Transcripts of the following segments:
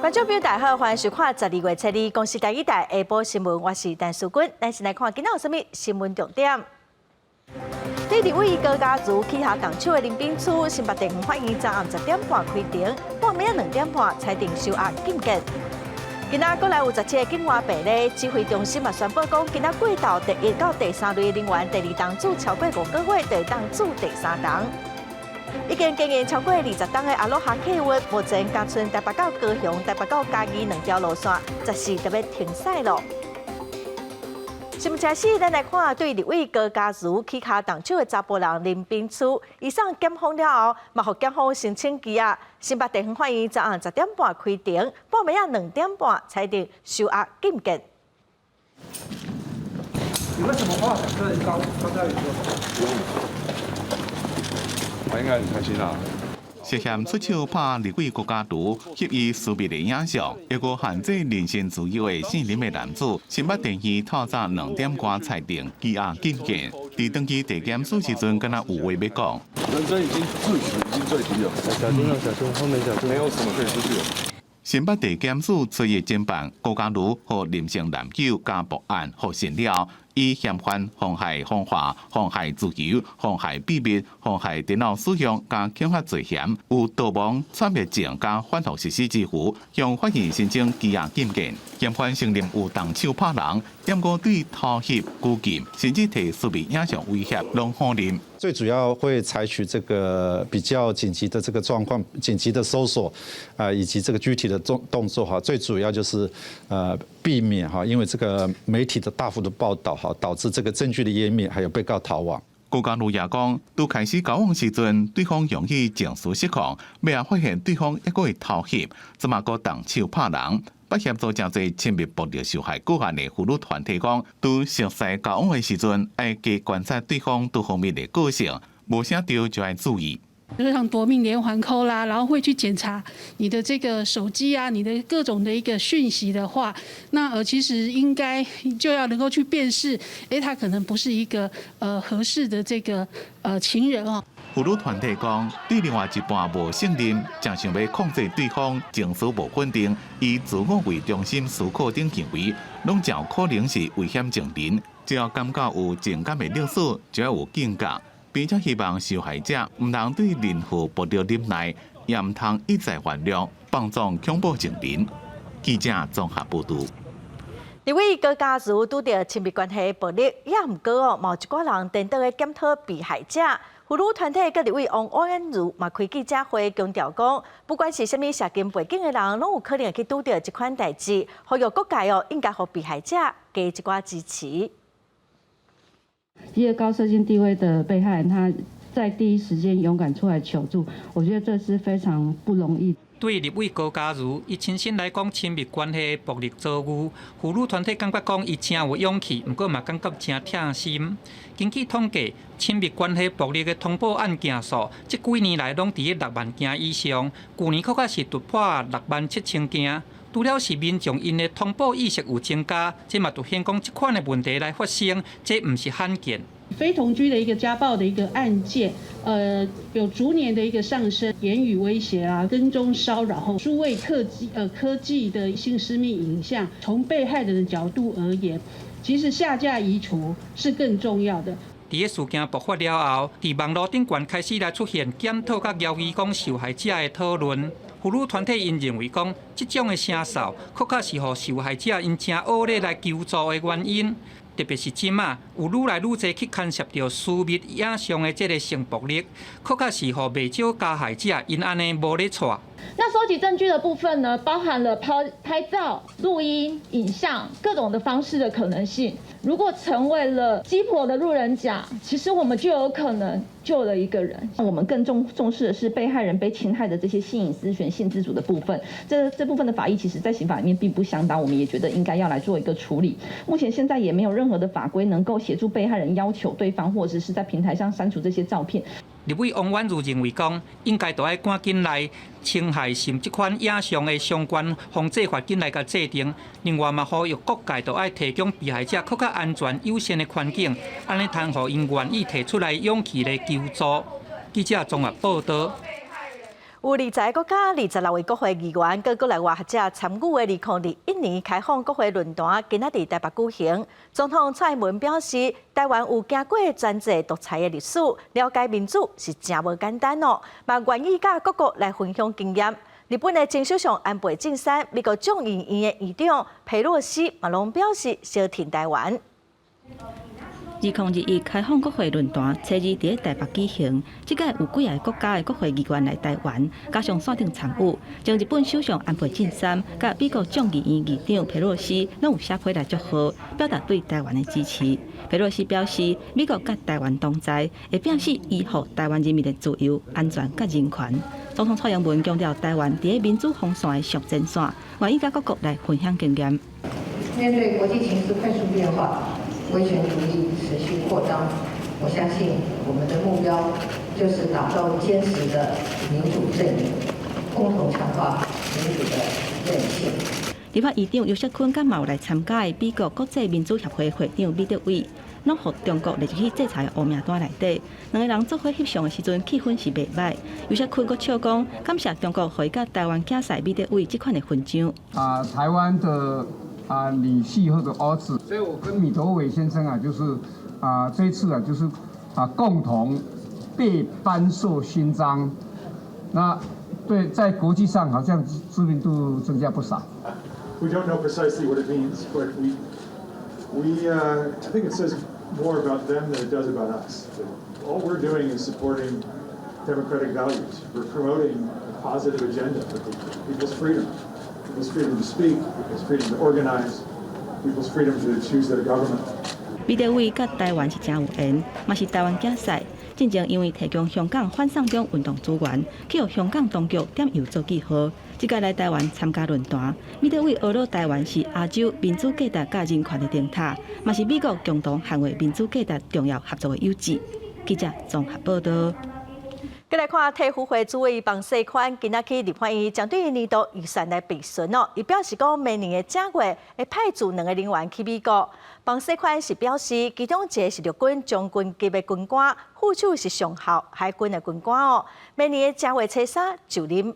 观众朋友大家好，欢迎收看12月7日公视第一台下晡新闻，我是陈淑君。咱先来看今仔有啥物新闻重点。在立委高家族旗下动手的林炳厝，新北地方法院昨暗10点半开庭，半暝2点半裁定收押禁见。今仔国内有17个境外病例，指挥中心嘛宣布讲，今仔过到第1到第3类人员，第2档组超过5个月，第1档组第3档。已经经营超过20档的阿罗哈客运，目前加村台北到高雄、台北到嘉义2条路线，暂时特别停驶了。新闻开始，咱来看对立委高家族旗下动手的查甫人林炳厝，以上检方了后，嘛互检方申请羁押。新北地方法院昨暗10点半开庭，半暝2点半裁定收押禁见。你为什么话跟高嘉瑜说？我应该很开心啦。涉嫌出手拍立委国家图，翕伊私密的影像，一个限制人身自由的姓林的男子，新北地院透早2点半裁定羁押禁见。伫登记地检署时阵，敢若有话要讲。人生已经自取已经最低了。小心哦，小心，后面小心。没有什么可以出去了。新北地检署昨日侦办高家如和林姓男友家暴案获审了，以嫌犯妨害风化、妨害自由、妨害秘密、妨害电脑使用加恐吓罪嫌，有逃亡、串灭证加反复实施之余，向法院申请羁押禁见。嫌犯承认有动手拍人，验过对偷袭、拘禁，甚至提私密影像威胁，拢否认。最主要会采取这个比较紧急的这个状况，紧急的搜索，以及这个具体的动作哈。最主要就是避免哈，因为这个媒体的大幅的报道哈，导致这个证据的湮灭，还有被告逃亡。高家如也讲，拄开始交往时阵，对方容易情绪失控，尾仔发现对方一个会偷袭，即嘛个动手拍人。把协助真侪亲密暴力受害个案的妇女团体讲，拄熟悉交往的时阵，要加观察对方多方面的个性，无啥着就要注意。就是像夺命连环扣啦，然后会去检查你的这个手机啊，你的各种的一个讯息的话，那其实应该就要能够去辨识，他可能不是一个合适的这个情人哦。妇女团体讲，对另外一半无信任，正想要控制对方情绪无稳定，以自我为中心思考等行为，拢较可能是危险情人。只要感觉有情感的历史，就要有警觉，并且希望受害者唔通对任何暴力忍耐，也唔通一再犯了帮助恐怖情人。记者综合报道。立委高家族拄到亲密关系暴力，也毋过哦，有一寡人颠倒的检讨被害者。妇女团体甲立委王婉如嘛开记者会，强调讲，不管是啥物社经背景的人，拢有可能会去拄到这款代志，呼吁各界哦应该互被害者给一寡支持。一个高社经地位的被害人，他在第一时间勇敢出来求助，我觉得这是非常不容易。对立委高家如，伊亲身来讲亲密关系暴力遭遇，妇女团体感觉讲伊真有勇气，毋过嘛感觉真痛心。根据统计，亲密关系暴力的通报案件数，这几年来拢伫6万件以上，去年更加是突破67000件。除了是民众因的通报意识有增加，这嘛凸显讲这款的问题来发生，这毋是罕见。非同居的一个家暴的一个案件，有逐年的一个上升，言语威胁啊、跟踪骚扰、数位科技的性私密影像，从被害人的角度而言，其实下架移除是更重要的。伫个事件爆发了后，伫网络顶悬开始来出现检讨甲邀议讲受害者的讨论。妇女团体因认为讲，这种的声哨，确确是互受害者因真恶劣来求助的原因。特别是即马有愈来愈侪去牵涉到私密影像的这个性暴力，确确是互未少加害者因安尼无咧错。那收集证据的部分呢，包含了拍照、录音、影像各种的方式的可能性。如果成为了鸡婆的路人甲，其实我们就有可能救了一个人。我们更重视的是被害人被侵害的这些性隐私权、性自主的部分。这部分的法益其实在刑法里面并不相当，我们也觉得应该要来做一个处理。目前现在也没有任何的法规能够协助被害人要求对方或者是在平台上删除这些照片。立委王婉如认为讲，应该要赶紧来侵害性这款影像的相关防制法紧来甲制定。另外嘛，呼吁各界都要提供被害者更加安全友善的环境，安尼通互因愿意提出来勇气来求助。记者综合报道。有20个国家、26位国会议员，跟国内外学者参与的2021年开放国会论坛，今仔伫台北举行。总统蔡英文表示，台湾有经过专制独裁的历史，了解民主是真无简单哦，嘛愿意甲各国来分享经验。日本的前首相安倍晋三、美国众议院的议长佩洛西嘛拢表示小挺台湾。2021开放国会论坛，初二伫台北举行。即届有几个国家的国会议员来台湾，加上线顶参与，将日本首相安倍晋三、甲美国众议院议长佩洛西拢有写批来祝贺，表达对台湾的支持。佩洛西表示，美国甲台湾同在，会摒弃依附台湾人民的自由、安全甲人权。总统蔡英文强调，台湾伫民主红线的上前线，愿意甲各国来分享经验。面对国际形势快速变化，威权主义持续扩张，我相信我们的目标就是打造坚实的民主阵营，共同强化民主的韧性。立法议长游锡堃甲嘛有来参加的美国国际民主协会会长米德伟，拢互中国列入去制裁的黑名单内底。两个人做伙翕相的时阵，气氛是袂歹。游锡堃阁笑讲，感谢中国给甲台湾竞赛米德伟这款的勋章。台湾的女婿或者儿子，所以我跟米德伟先生就是这一次就是共同被颁授勋章，那对在国际上好像知名度增加不少。We don't know precisely what it means, but I think it says more about them than it does about us. All we're doing is supporting democratic values. We're promoting a positive agenda for people's freedom to speak, people's freedom to organize, people's freedom to choose their government. 米德伟甲台湾是真有缘，嘛是台湾竞赛。进前因为提供香港反送中运动资源，去互香港当局点油做记号。即届来台湾参加论坛，米德伟学到台湾是亚洲民主价值甲人权的灯塔，嘛是美国共同捍卫民主价值重要合作的优质。记者综合报道。再来看退辅会主委彭世宽，今仔去立法院针对年度预算来备询哦。伊表示讲，明年的正月会派驻2个人员去美国。彭世宽是表示，其中一个是陆军将军级的军官，副手是上校海军的军官哦。明年的正月初3就任。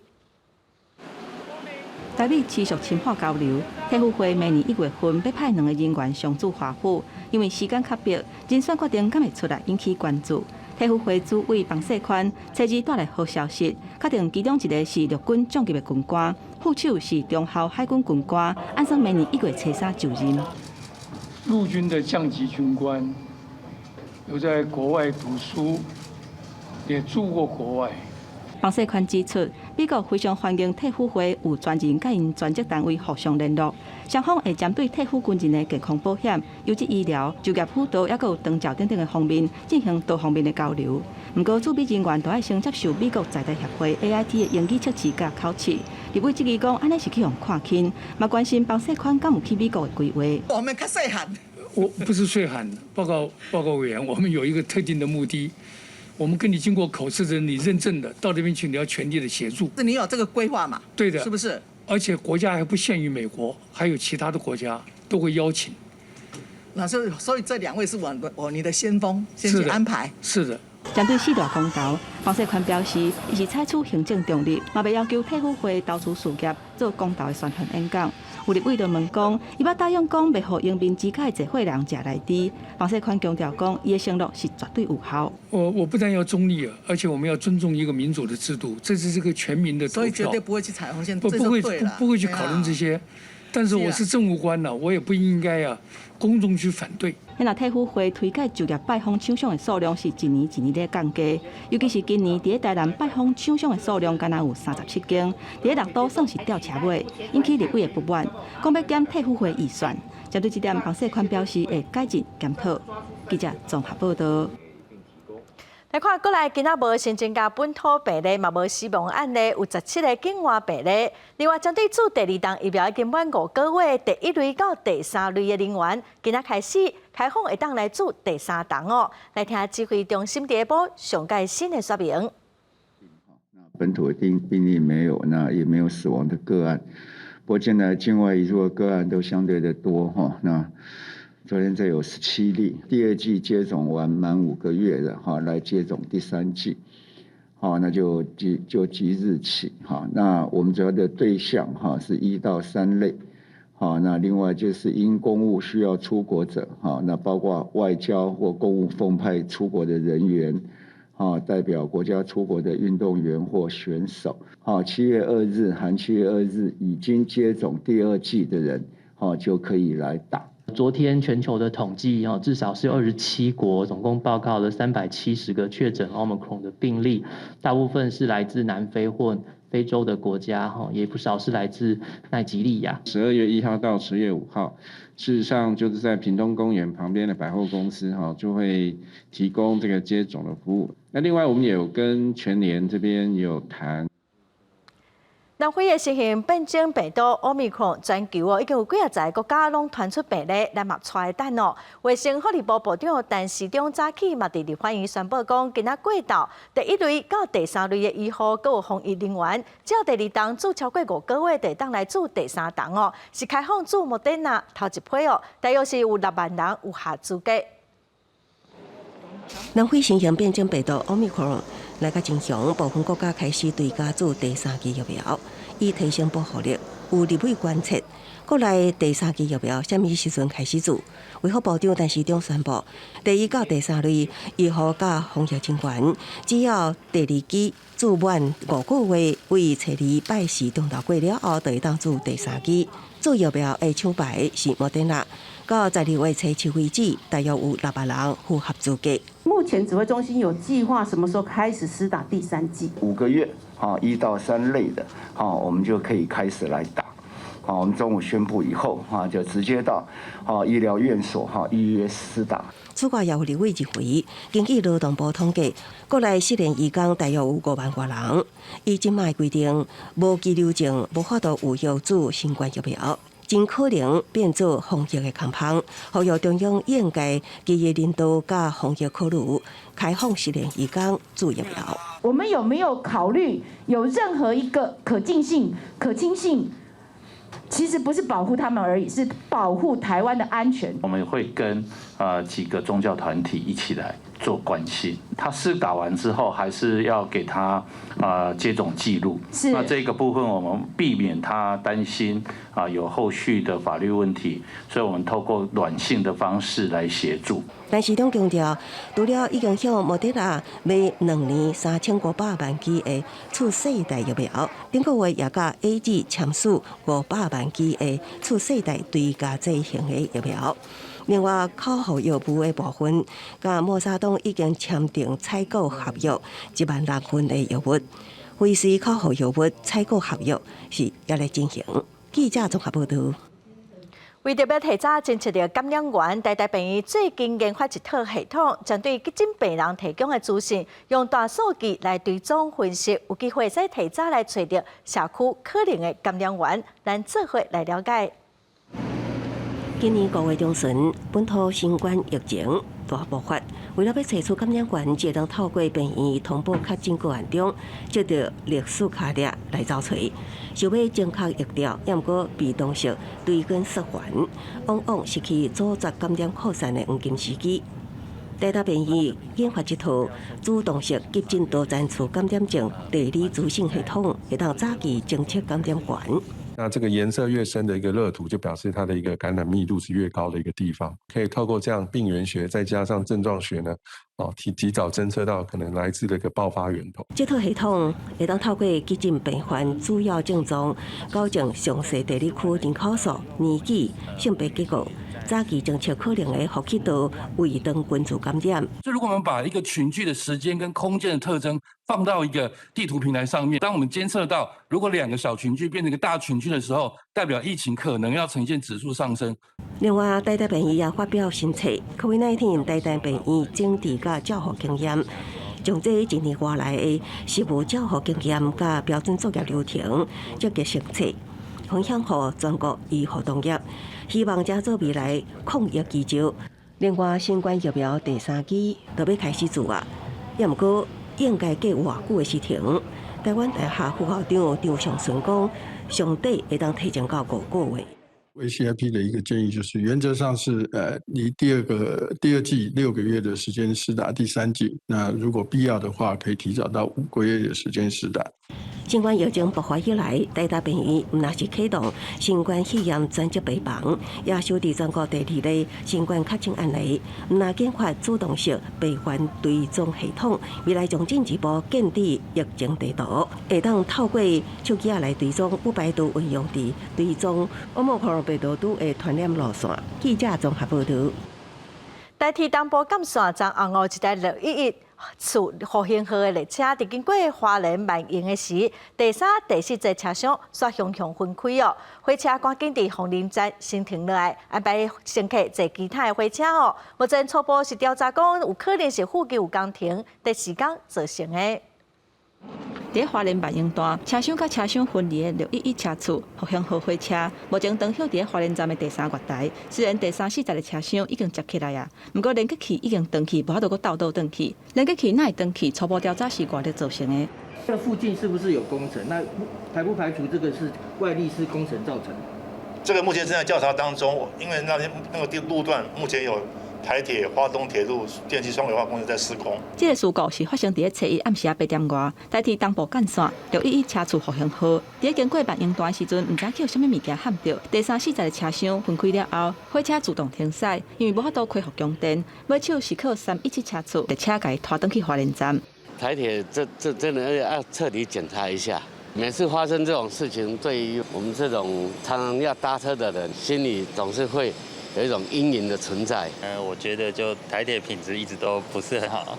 台美持续深化交流，退辅会明年1月份要派2个人员上驻华府，因为时间较迫，人选决定敢会出来引起关注。退辅会主委彭世宽初二带来好消息，确定其中一个是陆军将级的军官，副手是中校海军军官，按算明年1月初3就任。陆军的降级军官有在国外读书，也住过国外。彭世宽指出，美国非常欢迎退辅会有专人甲因专职单位互相联络，双方会针对退辅军人的健康保险、优质医疗、就业辅导，还有长照等等的方面进行多方面的交流。不过，驻美人员都要先接受美国在台协会 AIT 的英语测试甲考试。立委质疑讲，安尼是去用看轻，嘛关心彭世宽敢有去美国的规划。我们较细汉，我不是岁寒，报告委员，我们有一个特定的目的。我们跟你经过口试的，你认证的，到这边去你要全力的协助。是你有这个规划嘛？对的，是不是？而且国家还不限于美国，还有其他的国家都会邀请。那所以这2位是你的先锋，先去安排。是的。针对4大公投，彭世宽表示，伊是采取行政中立，嘛袂要求退辅会投资事业做公投的宣传演讲。有立委就问讲，伊捌答应讲袂互迎宾之下集会人食内底。彭世宽强调讲，伊的承诺是绝对有效。我不但要中立啊，而且我们要尊重一个民主的制度，这是这个全民的投票，所以绝对不会去踩红线，不会去讨论这些。但是我是政务官了，我也不应该公众去反对。现在退辅会推介就业拜访厂商的数量是一年在降低，尤其是今年伫台南拜访厂商的数量敢若有37间，伫6都算是吊车尾，引起立委的不满，讲要减退辅会预算。针对这点，彭世宽表示会改进检讨。记者综合报道。来看，过来今仔无新增加本土病例，嘛无死亡案例，有17个境外病例。另外，针对驻第2档疫苗已经满5个月，第1类到第3类的人员，今仔开始开放会当来驻第3档哦。来听指挥中心第一波上届新的说明。本土的病例没有，那也没有死亡的个案。不过现在境外移入的个案都相对的多哈，那。昨天这有17例，第2剂接种完满5个月的来接种第3剂，好，那就即日起，好，那我们主要的对象哈是1到3类，好，那另外就是因公务需要出国者，好，那包括外交或公务奉派出国的人员，好，代表国家出国的运动员或选手，好，7月2日含7月2日已经接种第2剂的人，好，就可以来打。昨天全球的统计至少是27国，总共报告了370个确诊 Omicron 的病例，大部分是来自南非或非洲的国家，也不少是来自奈及利亚。12月1号到10月5号，事实上就是在屏东公园旁边的百货公司就会提供这个接种的服务。那另外我们也有跟全联这边有谈。南非的新型变种病毒 Omicron 全球已经有几个国家拢传出病例，咱嘛带等哦。卫生福利部部长陈时中早起嘛伫立法院宣布讲，今仔过到第1类到第3类的医护，佮有防疫人员，只要第2档做超过5个月，第档来做第3档哦，是开放做莫德纳头一批哦，大约是有6万人有下资格。南非新型变种病毒 Omicron 来到真凶，部分国家开始对家做第3剂疫苗，以提升保护力。有立委观测，国内第3剂疫苗什么时阵开始做？卫福部长陈时中宣布，第1到第3类医护甲防疫人员，只要第2剂做满5个月，为初2拜4中昼过了后，就会当做第3剂。做疫苗的厂牌是莫德纳，到12月初7为止，大约有6万人符合资格。目前指挥中心有计划什么时候开始施打第3剂？5个月，好，1到3类的，好，我们就可以开始来打。好，我们中午宣布以后，哈，就直接到医疗院所预约施打。此外，也有立委认为，根据劳动部统计，国内失联移工大约有5万多人。以今卖规定，无居留证无法度有效做新冠疫苗，真可能变做防疫的空棒。呼吁中央应该基于人道甲防疫考虑，开放失联移工做疫苗。我们有没有考虑有任何一个可进性、可轻性？其实不是保护他们而已，是保护台湾的安全。我们会跟几个宗教团体一起来做关心。他施打完之后，还是要给他接种记录。是。那这个部分我们避免他担心有后续的法律问题，所以我们透过软性的方式来协助。陈时中强调，除了已经向莫德纳买2年3500万剂的次世代疫苗，顶个月也甲 AZ 签署500万剂的次世代追加剂型的疫苗。另外，口服药部的部分，甲默沙东已经签订采购合约1万6份的药物，辉瑞口服药物采购合约是也来进行。记者综合报道。为着要提早侦测到感染源，台病院最近研发一套系统，针对急诊病人提供的资讯，用大数据来追踪分析，有机会使提早来找到社区可能的感染源。咱做伙来了解。今年5月中旬，本土新冠疫情大爆发，为了要找出感染源，只能透过病院通报确诊个案中，接到历史卡列来找找。想要正确疫调，也毋过被动式追根溯源，往往失去阻绝感染扩散的黄金时机。台病院研发一套主动式急诊多层次感染症地理资讯系统，会当早期侦测感染源。那这个颜色越深的一个热图，就表示它的一个感染密度是越高的一个地方。可以透过这样病原学再加上症状学呢，提早侦测到可能来自的一个爆发源头。这套系统会当透过急诊病患主要症状，矫正详细地理区人口数、年纪、性别结构，早期侦测可能的呼吸道、胃肠菌组感染。所以，如果我们把一个群聚的时间跟空间的特征放到一个地图平台上面，当我们监测到如果2个小群聚变成一个大群聚的时候，代表疫情可能要呈现指数上升。另外，台病院也发表新册《COVID-19 台病院政治甲照护经验》，将这1年多来的实务照护经验甲标准作业流程积极成册，分享给全国医护同业，希望加做未来抗疫基础。另外，新冠疫苗第3剂就要开始做啊，也毋过应该过偌久的时程？台湾大学副校长张尚顺讲，上底会当提前到5个月。VCIP 的一个建议就是，原则上是离第二季6个月的时间施打第3剂，那如果必要的话，可以提早到5个月的时间施打。新冠疫情爆发以来，台大病院毋但是启动新冠肺炎专责病房，也收治全国第2例新冠确诊案例，毋但研发主动式病原追踪系统，未来将进一步建立疫情地图，会当透过手机来追踪不排除运用伫追踪Omicron病毒株的传染路线。记者综合报道。台铁东部干线站红湖一台611次复兴号的列车，伫经过花莲万荣的时，第3、第4节车厢煞向分开哦。火车赶紧伫凤林站先停落来，安排乘客坐其他的火车哦。目前初步是调查讲，有可能是附近有工程在施工造成的。伫花莲万荣段车厢甲车厢分离的611车次复兴号火车，目前登向伫花莲站的第3月台。虽然第3、4节的车厢已经接起来啊，不过连接器已经登去，无法度搁倒登去。连接器哪会登去？初步调查是外力造成的。这附近是不是有工程？那排不排除这个是外力是工程造成的？这个目前正在调查当中，因为那个路段目前有台铁花东铁路电气双轨化工程在施工。这个事故是发生伫初1暗时8点外，台铁东部干线611车次复兴号，伫经过万荣段时阵，唔知去有啥物物件撼到，第3、4节的车厢分开了后，火车自动停驶，因为无法度恢复供电，尾手是靠317车次列车甲伊拖登去花莲站。台铁这真的要彻底检查一下。每次发生这种事情，对于我们这种常常要搭车的人，心里总是会有一种阴影的存在。我觉得就台铁品质一直都不是很好。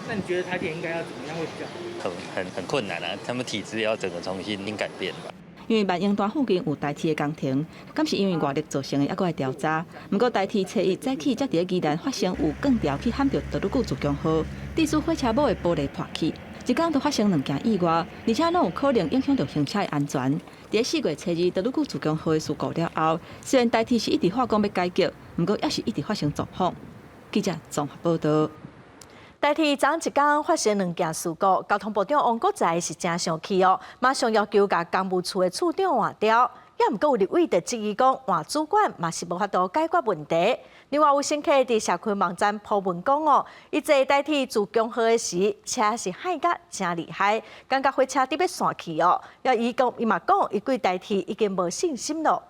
那你觉得台铁应该要怎么样会比较好？很困难啊，他们体制要整个重新改变吧。因为万荣段附近有台铁的工程，敢是因为外力造成的，还阁来调查。不过台铁初1早起才伫宜兰发生有钢条去撼到道路股自强号，地属火车母的玻璃破去。一天就发生2件意外，而且拢有可能影响到行车的安全。伫4月初2道路股自强号的事故了后，虽然台铁是一直话讲要解决，不过也是一直发生状况。记者综合报道。台铁昨一天发生2件事故，交通部长王国材是真生气哦，马上要求甲公务处的处长换掉。也毋过有立委就质疑讲，换主管嘛是无法度解决问题。另外有乘客伫社区网站铺文讲哦，伊坐台铁自强号的时，车是害甲真厉害，感觉火车伫要散去哦。伊嘛讲，伊对台铁已经无信心咯。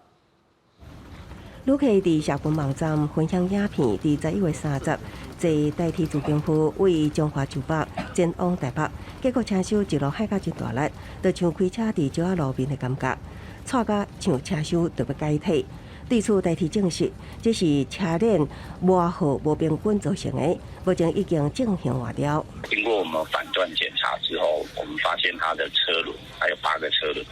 旅客伫社群网站分享影片，伫11月30坐台铁自强号为中华就北前往台北，结果车厢一路害甲真大力，就像开车伫石仔路面的感觉，错甲像车厢就要解体。对此，台铁证实，这是车链磨合无平均造成的，目前已经正向换掉。经过我们反断检查之后，我们发现它的车轮还有8个车轮，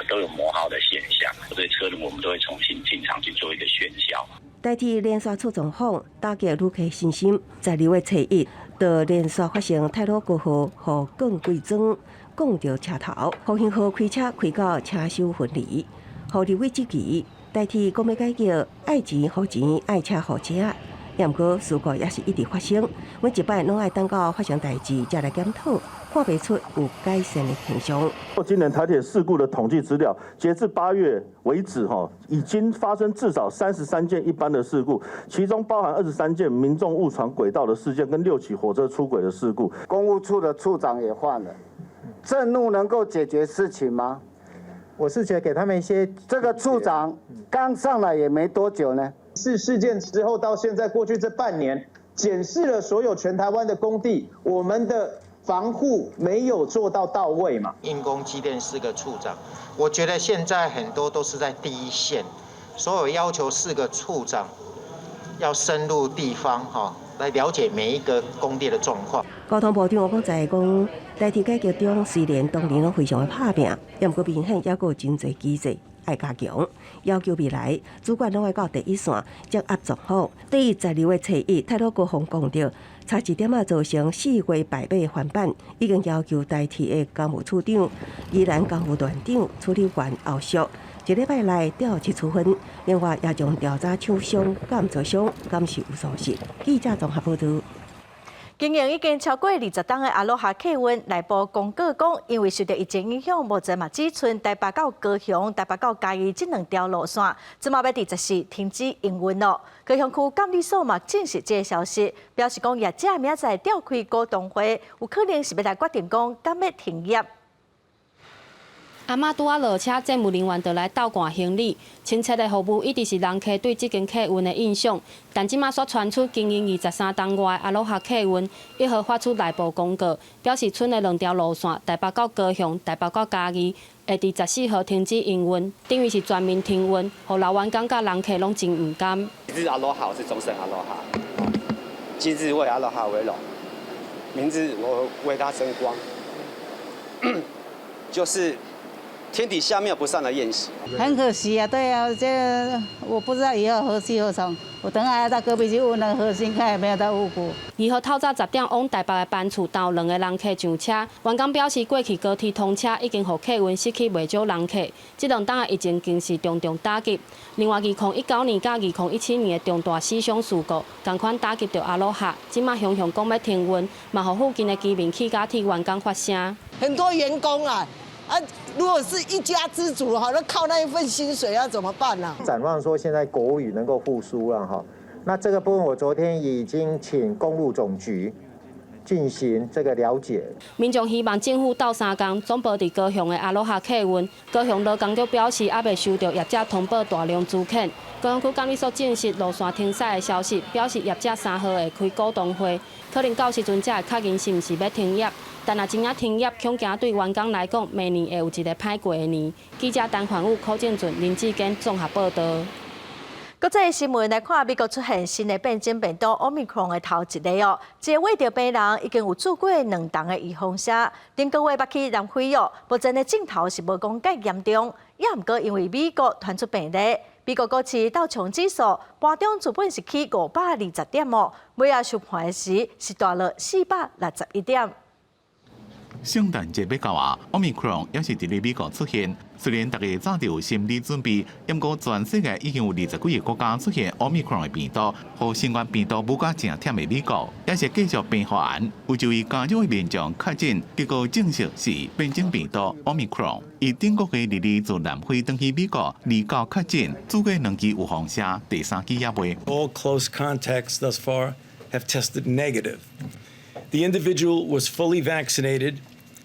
都有磨耗的现象，所以车轮我们都会重新进场去做一个宣销。台铁连续出状况，打击旅客信心。在2月初1，就连续发生太鲁阁号和更贵庄撞到车头，复兴号开车开到车厢分离，互立委质疑台铁讲要解决爱钱付钱、爱车付车，也毋过事故也是一直发生，每一摆拢爱等到发生代志才来检讨，看不出有改善的现象。今年台铁事故的统计资料，截至8月为止，已经发生至少33件一般的事故，其中包含23件民众误闯轨道的事件，跟6起火车出轨的事故。公务处的处长也换了，震怒能够解决事情吗？我是觉得给他们一些。这个处长刚上来也没多久呢，事件之后到现在过去这半年，检视了所有全台湾的工地，我们的防护没有做到位嘛。因公机电4个处长，我觉得现在很多都是在第一线，所有要求4个处长要深入地方来了解每一个工地的状况。交通部长王国材讲，台铁改革中虽然当年拢非常的拍拼，也毋过明显也有真侪机制爱加强，要求未来主管拢爱到第一线，将压做好。对于12月初1太鲁阁号讲到差1点造成4月败马翻版，已经要求台铁的公务处长、宜兰公务团长处理完后续1礼拜内调起处分，另外也将调查厂商、敢造商敢是有疏失。记者综合报道。经营已经超过20档的阿罗哈客运内部公告讲，因为受到疫情影响，目前嘛只剩台北到高雄、台北到嘉义这2条路线，即嘛要14停止营运咯。高雄区监理所嘛证实这个消息，表示讲业者明仔召开股东会，有可能是要来决定讲敢要停业。阿嬷拄仔落车，政务人员就来倒挂行李。清澈的服务一直是人客对这间客运的印象，但即马所传出经营23档外阿罗哈客运1号发出内部公告，表示剩的2条路线台北到高雄、台北到嘉义会伫14号停止营运，等于是全面停运，互老员感觉人客拢真唔甘。日阿罗哈我是终身阿罗哈，今日为阿罗哈为荣，明日我为他争光，就是。天底下没有不散的宴席，很可惜啊，对啊，这我不知道以后何去何从。我等下要到隔壁去问那个核心，看有没有到五股。2号透早10点往台北的班厝到2个人客上车，员工表示过去高铁通车已经互客运失去袂少人客，这2档的疫情更是重重打击。另外，2019年甲2017年的重大死伤事故，同款打击到阿罗哈，即马雄雄讲要停运，嘛互附近的居民去甲替员工发声。很多员工啊。如果是一家之主哈，那靠那一份薪水要怎么办呢？展望说现在国语能够复苏了哈，那这个部分我昨天已经请公路总局进行这个了解。民众希望政府斗3工，总部伫高雄的阿罗哈客运，高雄劳工局表示还未收到业者通报大量资遣。高雄区监理所证实路线停驶的消息，表示业者3号会开股东会，可能到时阵才会确认是毋是要停业。但若真正停业，恐惊对员工来讲，明年会有一个歹过的年。记者陈焕武、柯建俊、林志坚综合报道。国际新闻来看，美国出现新的变种病毒 Omicron 的头一例哦，这个胃着病人已经有做过2档的预防针，顶个月捌去南非哦，目前的症头是无讲介严重，也毋过因为美国传出病例，美国股市道琼指数盘中原本是起520点哦，每日收盘时是大落461点。圣诞节要到啊 ，Omicron 也是伫咧美国出现。虽然大家早就有心理准备，不过全世界已经有20几个国家出现 Omicron 的病毒，和新冠病毒无甲正忝的美国，也是继续变缓。有一位加州的民众确诊，结果证实是变种病毒 Omicron。伊顶个月日自南非登去美国，29确诊，做过2剂预防针，第3剂也未。All close contacts thus far have tested negative. The individual was fully vaccinated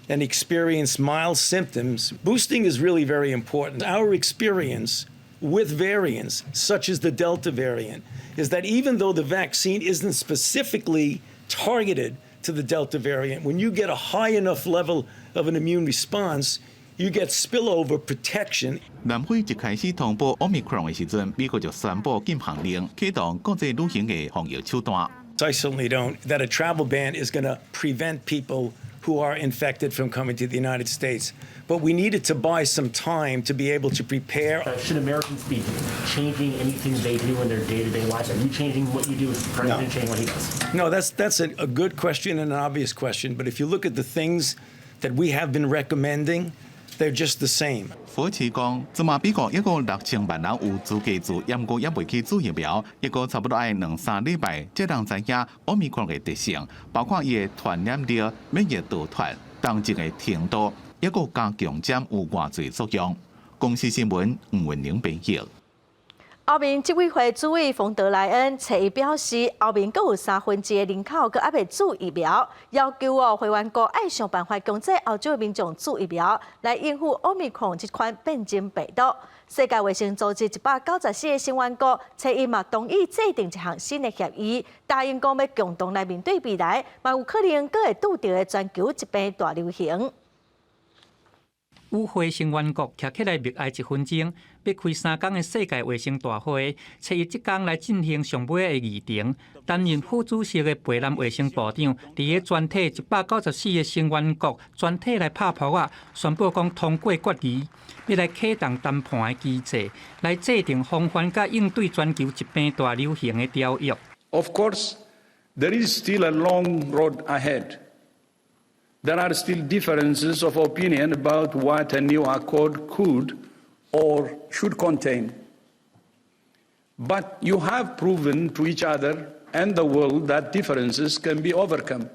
and experienced mild symptoms. Boosting is really very important. Our experience with variants, such as the Delta variant, is that even though the vaccine isn't specifically targeted to the Delta variant, when you get a high enough level of an immune response, you get spillover protection. 南非一开始通报 Omicron 的时阵，美国就宣布禁行令，启动国际旅行的防疫手段。I certainly don't that a travel ban is going to prevent people who are infected from coming to the United States. But we needed to buy some time to be able to prepare. Should Americans be changing anything they do in their day-to-day lives? Are you changing what you do? Is the president changing what he does? No, that's a good question and an obvious question. But if you look at the things that we have been recommending, they're just the same. 福奇讲，即马美国一个6000万人有资格做，不过也未去做疫苗，一个差不多要2-3礼拜，才能知影 Omicron 的特性，包括伊的传染力、免疫逃脱、重症的程度，一个加强针有偌侪作用。公司新闻吴文玲编译。后面执委会主委冯德莱恩侧伊表示，后面阁有1/3的人口阁还未注疫苗，要求会员国爱想办法强制欧洲民众注疫苗，来应付 Omicron 这款变种病毒。世界卫生组织194个成员国，侧伊嘛同意制定一项新的协议，答应讲要共同来面对未来，嘛有可能阁会拄到的全球疾病大流行。与会成员国徛起来默哀1分钟，要开3天的世界卫生大会，找伊即天来进行上尾的议程。担任副主席的培南卫生部长，伫个全体194个成员国全体来拍扑啊，宣布讲通过决议，要来启动谈判的机制，来制定防范甲应对全球疾病大流行的条约。Of course, there is still a long road ahead. There are still differences of opinion about what a new accord could or should contain. But you have proven to each other and the world that differences can be overcome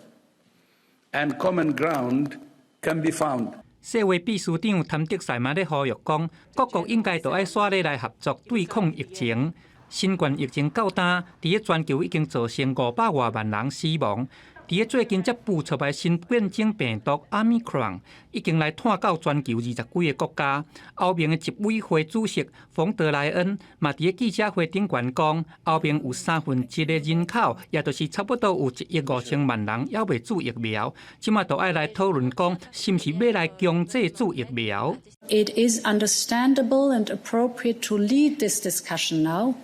and common ground can be found. 世卫秘书长谭德赛嘛咧呼吁讲，各国应该都爱刷力来合作对抗疫情。新冠疫情到今，伫个全球已经造成500多万人死亡。伫个最近才爆出来新变种病毒 Omicron， 已经来探到全球20几个国家。后面的执委会主席冯德莱恩嘛伫个记者会顶悬讲，后面有1/3的人口，也就是差不多有1亿5千万人还未注疫苗。即马都爱来讨论讲，是毋是要来强制注疫苗 ？It is understandable and appropriate to lead this discussion now.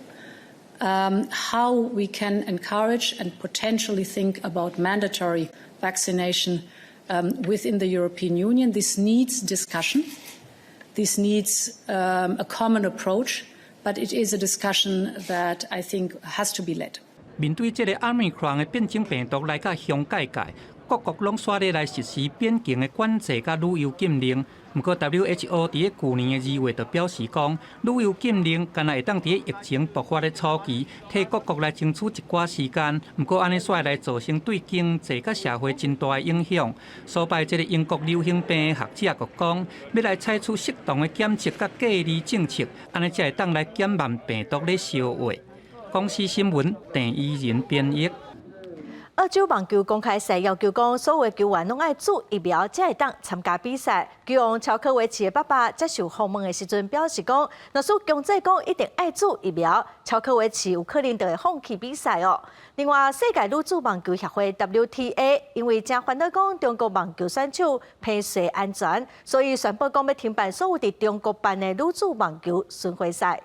How we can encourage and potentially think about mandatory vaccination within the European Union. This needs discussion. This needs a common approach, but it is a discussion that I think has to be led. 面对这个 Omicron 的变种病毒来到香界界，各国拢刷咧来实施边境的管制甲旅游禁令。不过 WHO 伫个去年的2月就表示讲，旅游禁令敢若会当伫个疫情爆发的初期，替各国来争取一寡时间。不过安尼煞来造成对经济甲社会真大的影响。所拜这个英国流行病的学者佫讲，要来采取适当的检测甲隔离政策，安尼才会当来减慢病毒的烧化。公司新闻郑依仁编译。澳洲网球公开赛要求讲，所有球员拢爱注疫苗，才会当参加比赛。球王乔科维奇的爸爸接受访问的时阵表示讲，若是强制讲一定爱注疫苗，乔科维奇有可能就会放弃比赛哦。另外，世界女子网球协会 WTA 因为正烦恼讲中国网球选手配水安全，所以宣布讲要停办所有伫中国办的女子网球巡回赛。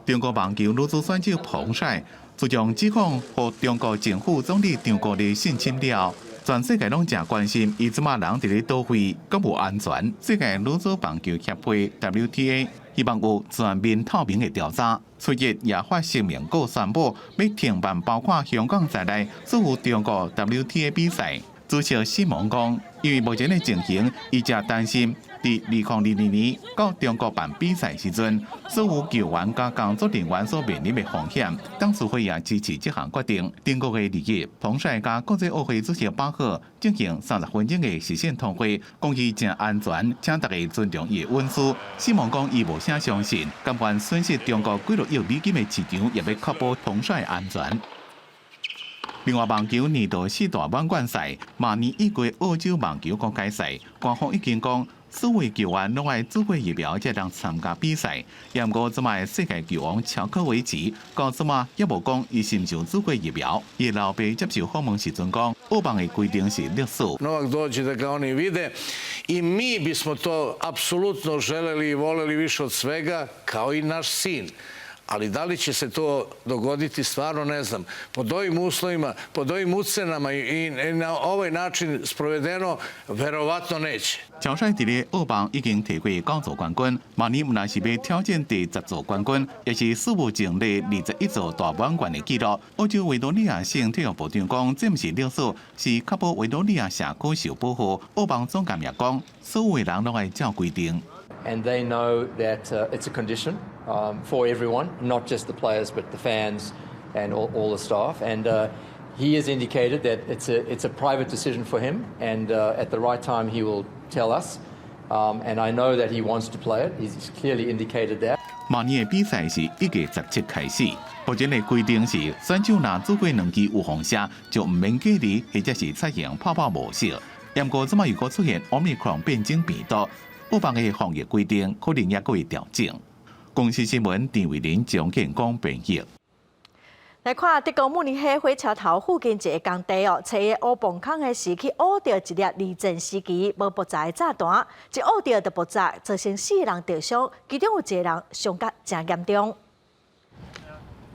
中国网球女子选手彭帅自从指控和中国政府总理张国立性侵了，全世界拢正关心伊即马人伫咧倒位，敢无安全？世界女子网球协会 WTA 希望有全面透明的调查。出日也发声明，告宣布要停办包括香港在内所有中国 WTA 比赛。主席西蒙讲，因为目前的情形，伊正担心。伫2022年到中国办比赛时阵，所有球员甲工作人员所面临的风险，董事会也支持这项决定。中国的2日，彭帅甲国际奥会主席巴赫进行30分钟的视线通话，讲伊正安全，请大家尊重伊的隐私。希望讲伊无啥相信，甘愿损失中国几亿美金的市场，也要确保彭帅安全。另外，网球年度4大满贯赛，明年1月澳洲网球公开赛，官方已经讲，所有球员拢爱注过疫苗才能参加比赛。不过，即卖世界球王乔科维奇到即卖也无讲伊是毋是注过疫苗。伊老爸接受访问时阵讲，欧棒的规定是历史。Novak dođe da ga oni vide i mi bismo to apsolutno želeli i voleli više od svega, kao i naš sin. Ali da li će se to dogoditi, stvarno ne znam. Pod ovim uslovima, pod ovim ucenama i na ovaj način sprovedeno, verovatno neće. 乔帅伫咧澳棒已经摕过9座冠军，明年毋但是要挑战第10座冠军，也是史无前例21座大满贯的纪录。澳洲维多利亚省体育部长讲，这毋是历史，是确保维多利亚社区受保护。澳棒总监也讲，所有人拢爱照规定。And they know that it's a condition for everyone, not just the players, but the fans and all the staff. And he has indicated that it's a private decision for him, and at the right time he will tell us. And I know that he wants to play it. He's clearly indicated that. 明年的比赛是1月17开始。目前的规定是，选手若做过2期有放射，就唔免隔离，或者是采用泡泡模式。不过，即卖如果出现 Omicron 变种病毒，澳棒的防疫规定可能也会调整。公司新闻郑伟林、蒋建光编译。来看德国慕尼黑火车头附近一个工地哦，找个乌磅空的时去挖到一粒二战时期无爆炸的炸弹，一挖到就爆炸，造成4人受伤，其中有1个人伤甲真严重。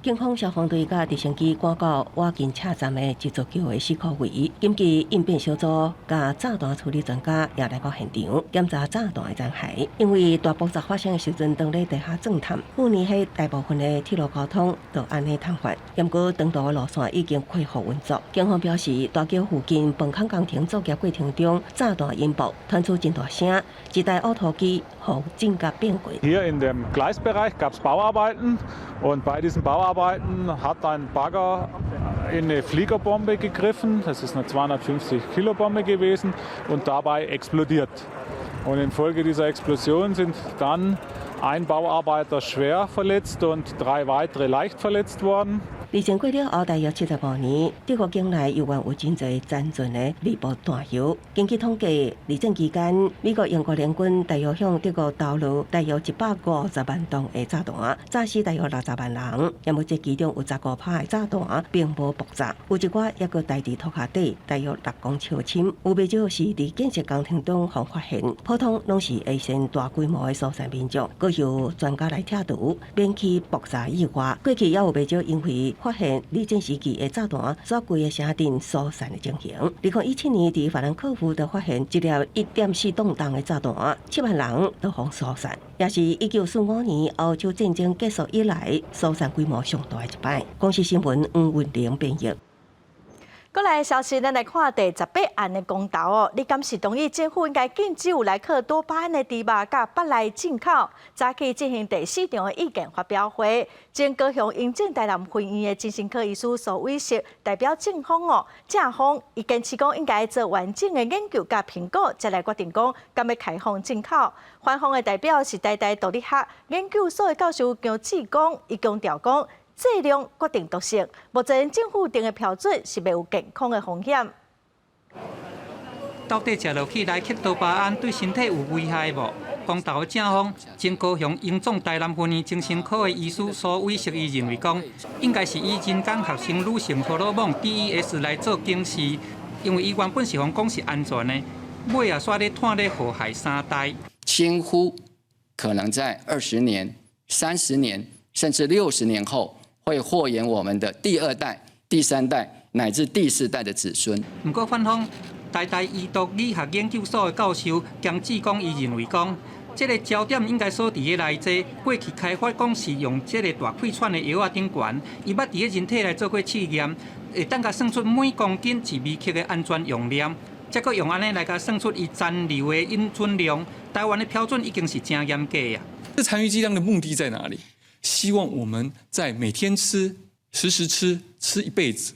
警方消防队甲直升机赶到瓦金车站的一座桥的死库位，紧急应变小组甲炸弹处理专家也来到现场检查炸弹的残骸。因为大爆炸发生的时阵，当咧地下钻探，慕尼黑大部分的铁路交通都安尼瘫痪。不过长途的路线已经恢复运作。警方表示，大桥附近磅空工程作业过程中，炸弹引爆，传出真大声，一台凹凸机互正甲变轨。Hier in dem Gleisbereich gab es Bauarbeiten und bei diesen Bauarbeiten Arbeiten hat ein Bagger in eine Fliegerbombe gegriffen. Das ist eine 250-Kilo-Bombe gewesen und dabei explodiert. Und infolge dieser Explosion sind dann ein Bauarbeiter schwer verletzt und 3 weitere leicht verletzt worden. 疫情过了后，大约75年，德国境内犹原有真侪残存的内部弹药。根据统计，二战期间，美国英国联军大约向德国投入大约150万吨的炸弹，炸死大约60万人。也目这其中有15%的炸弹并无爆炸，有一寡抑搁待伫土下底，大约6公尺深。有不少是伫建设工程中方发现，普通拢是会先大规模的疏散民众，搁由专家来拆除，免去爆炸意外。过去也有不少因为 发现二战时期的炸弹所规个城镇疏散的情形。2017年，伫法兰克福就发现一粒1.4吨重的炸弹，7万人都互疏散，也是1945年欧洲战争结束以来疏散规模上大的一摆。公司新闻黄云玲编译。 过来的消息，咱来看第18案的公投哦。你敢是同意政府应该禁止有莱克多巴胺的猪肉甲北来进口？早起进行第4场的意见发表会，前高雄永靖台南分院的精神科医师所威胁代表正方哦，正方伊坚持讲应该做完整的研究甲评估，才来决定讲敢要开放进口。反方的代表是台大独立学研究所的教授姜志光，伊强调讲。 剂量决定毒性，目前政府定的标准是袂有健康的风险。到底食落去莱克多巴胺对身体有危害无？公投的正方前高雄永总台南分院精神科的医师所威胁伊认为讲，应该是以人工合成女性荷尔蒙 DES 来做警示，因为伊原本是讲讲是安全的，尾啊煞咧拖咧祸害3代。轻忽可能在20年、30年，甚至60年后。 会祸延我们的第2代、第3代乃至第4代的子孙。不过，反方台大医毒理学研究所的教授姜志光伊认为讲，这个焦点应该锁伫个内剂。过去开发讲是用这个大气喘的药啊顶悬，伊捌伫个人体来做过试验，会当甲算出每公斤1微克的安全用量，再搁用安尼来甲算出伊残留的阴存量。台湾的标准已经是真严格啊。这残余剂量的目的在哪里？ 希望我们在每天吃、时时吃一辈子，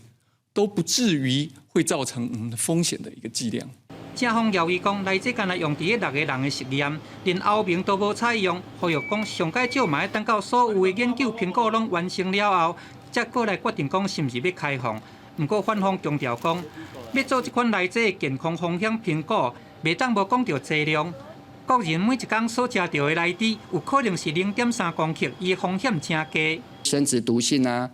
都不至于会造成我们的风险的一个剂量。正方谣言讲，内这干来用伫个6个人的实验，连后面都无采用，呼吁讲上介少嘛要等到所有的研究评估拢完成了后，才过来决定讲是毋是要开放。不过反方强调讲，要做这款内这的健康风险评估，袂当无讲到剂量。 国人每一天所食到的内底，有可能是0.3公克，伊风险真低。生殖毒性啊、